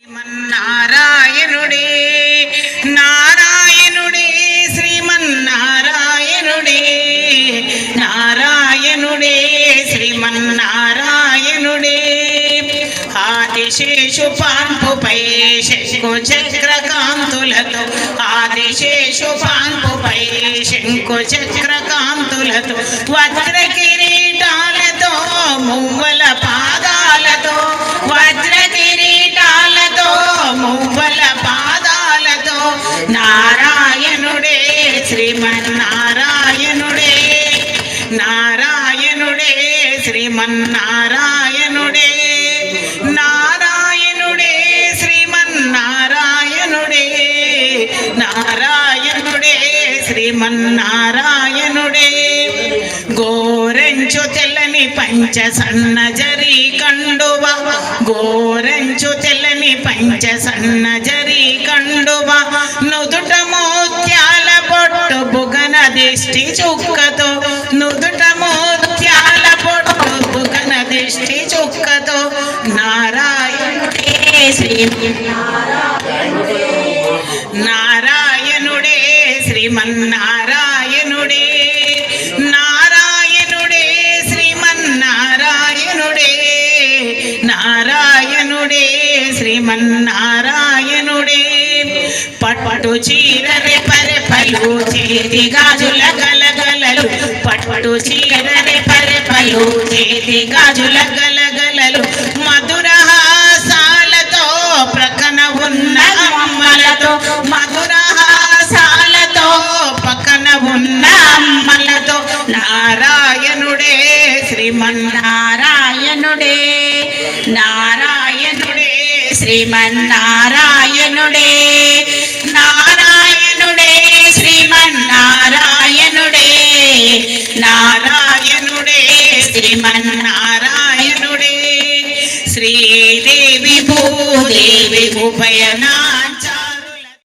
శ్రీమన్నారాయణుడే నారాయణుడే శ్రీమన్నారాయణుడే నారాయణుడే శ్రీమన్నారాయణుడే ఆదిశేషు పాన్పుపై శంకు చక్రకాంతులతో ఆదిశేషు పాన్పుపై శంకు చక్రకాంతులతో వజ్ర కిరీటాలతో మువ్వల పాదాలతో వజ్ర కిరీటాలతో మువ్వల పాదాలతో నారాయణుడే శ్రీమన్నారాయణుడే నారాయణుడే శ్రీమన్నారాయణుడే నారాయణుడే శ్రీమన్నారాయణుడే నారాయణుడే శ్రీమన్నారాయణుడే గోరంచు తెల్లని పంచ సన్నజరి కండువ గోరంచు తెల్లని పంచ సన్నజరి కండువ నుదుట మోత్యాల పొట్టు బుగన దిష్టి చుక్కతో నుదుట మోత్యాల పొట్టు బుగన దిష్టి చుక్కతో నారాయణుడే నారాయణుడే శ్రీమన్నారాయణుడే నారాయణుడే శ్రీమన్నారాయణుడే నారాయణుడే శ్రీమన్నారాయణుడే పట్టు చీరరే పరెపలు చేతి గాజుల గలగలలు పట్టు చీరరే పరెపలు చేతి గాజుల గలగలలు మధుర హాసాలతో ప్రక్కన ఉన్న అమ్మలతో మధుర హాసాలతో పక్కన ఉన్న అమ్మలతో నారాయణుడే శ్రీమన్నారాయణుడే నారాయణుడే శ్రీమన్నారాయణుడే నారాయణుడే శ్రీమన్నారాయణుడే నారాయణుడే శ్రీమన్నారాయణుడే శ్రీదేవి భూదేవి ఉభయనాని